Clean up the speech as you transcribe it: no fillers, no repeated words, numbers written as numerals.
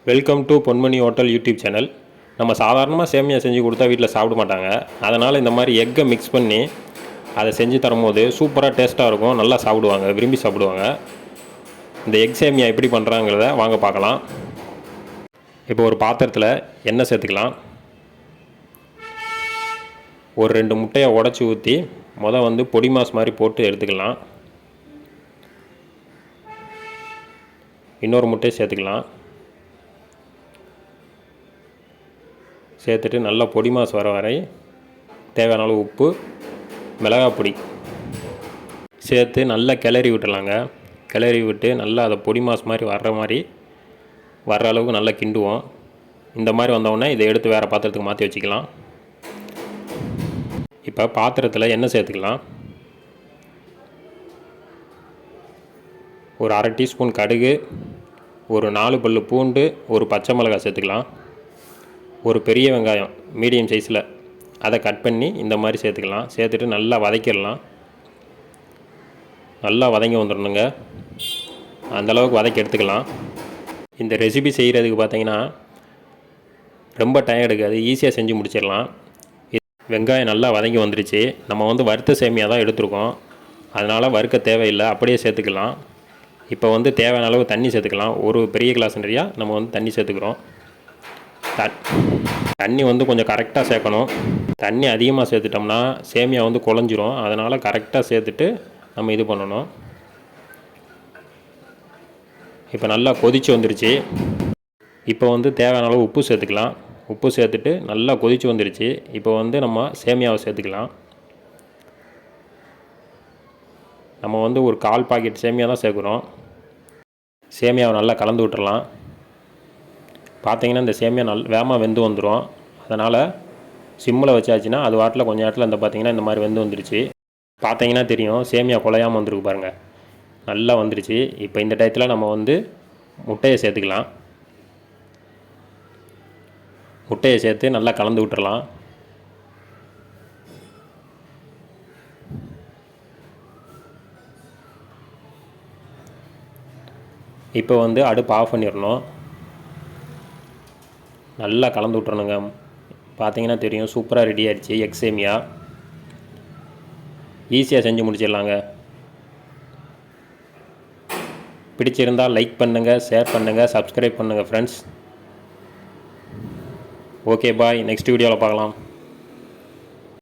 Welcome to Ponmani hotel YouTube channel. நம்ம சாதாரணமாக சேமியா செஞ்சு கொடுத்தா வீட்டில் சாப்பிட மாட்டாங்க. அதனால் இந்த மாதிரி எக்கை மிக்ஸ் பண்ணி அதை செஞ்சு தரும்போது சூப்பராக டேஸ்ட்டாக இருக்கும், நல்லா சாப்பிடுவாங்க, விரும்பி சாப்பிடுவாங்க. இந்த எக் சேமியா எப்படி பண்ணுறாங்கிறத வாங்க பார்க்கலாம். இப்போ ஒரு பாத்திரத்தில் எண்ணெய் சேர்த்துக்கலாம். ஒரு 2 முட்டையை உடச்சி ஊற்றி பொடி மாஸ் மாதிரி போட்டு எடுத்துக்கலாம். இன்னொரு முட்டையை சேர்த்துக்கலாம். சேர்த்துட்டு நல்லா பொடி மாஸ் வர வரை தேவையான அளவு உப்பு, மிளகாய் பொடி சேர்த்து நல்லா கிளறி விட்டுலாங்க. கிளறி விட்டு நல்லா அதை பொடி மாஸ் மாதிரி வர்ற அளவுக்கு நல்லா கிண்டுவோம். இந்த மாதிரி வந்தோடனே இதை எடுத்து வேறு பாத்திரத்துக்கு மாற்றி வச்சுக்கலாம். இப்போ பாத்திரத்தில் எண்ணெய் சேர்த்துக்கலாம். ஒரு 1/2 டீஸ்பூன் கடுகு, ஒரு 4 பல்லு பூண்டு, ஒரு பச்சை மிளகாய் சேர்த்துக்கலாம். ஒரு பெரிய வெங்காயம் மீடியம் சைஸில் அதை கட் பண்ணி இந்த மாதிரி சேர்த்துக்கலாம். சேர்த்துட்டு நல்லா வதக்கிடலாம். நல்லா வதங்கி வந்துடணுங்க. அந்தளவுக்கு வதக்கி எடுத்துக்கலாம். இந்த ரெசிபி செய்கிறதுக்கு பார்த்திங்கன்னா ரொம்ப டைம் எடுக்காது, ஈஸியாக செஞ்சு முடிச்சிடலாம். வெங்காயம் நல்லா வதங்கி வந்துருச்சு. நம்ம வறுத்த சேமியா தான் எடுத்துருக்கோம், அதனால் வறுக்க தேவையில்லை, அப்படியே சேர்த்துக்கலாம். இப்போ தேவையான அளவு தண்ணி சேர்த்துக்கலாம். ஒரு பெரிய கிளாஸ் நிறையா நம்ம தண்ணி சேர்த்துக்கிறோம். தண்ணி கொஞ்சம் கரெக்டாக சேர்க்கணும். தண்ணி அதிகமாக சேர்த்துட்டோம்னா சேமியா குழஞ்சிரும். அதனால் கரெக்டாக சேர்த்துட்டு நம்ம இது பண்ணணும். இப்போ நல்லா கொதித்து வந்துருச்சு. இப்போ தேவையான அளவு உப்பு சேர்த்துக்கலாம். உப்பு சேர்த்துட்டு நல்லா கொதித்து வந்துருச்சு. இப்போ நம்ம சேமியாவை சேர்த்துக்கலாம். நம்ம ஒரு 1/4 பாக்கெட் சேமியா தான் சேர்க்குறோம். சேமியாவை நல்லா கலந்து விட்டுறலாம். பார்த்திங்கன்னா இந்த சேமியா வேகமாக வெந்து வந்துடும். அதனால் சிம்மில் வச்சாச்சுன்னா அது வாட்டில் கொஞ்சம் நேரத்தில் பார்த்திங்கன்னா இந்த மாதிரி வெந்து வந்துருச்சு. பார்த்திங்கன்னா தெரியும், சேமியா குலையாமல் வந்துருக்கு பாருங்கள், நல்லா வந்துருச்சு. இப்போ இந்த டயத்தில் நம்ம முட்டையை சேர்த்துக்கலாம். முட்டையை சேர்த்து நல்லா கலந்து விட்டுறலாம். இப்போ அடுப்பு ஆஃப் பண்ணிடணும். நல்லா கலந்து விட்றணுங்க. பார்த்திங்கன்னா தெரியும், சூப்பராக ரெடி ஆகிடுச்சு எக் சேமியா. ஈஸியாக செஞ்சு முடிச்சிடலாங்க. பிடிச்சிருந்தால் லைக் பண்ணுங்கள், ஷேர் பண்ணுங்கள், சப்ஸ்கிரைப் பண்ணுங்கள் ஃப்ரெண்ட்ஸ். ஓகே பாய், நெக்ஸ்ட் வீடியோவில் பார்க்கலாம்.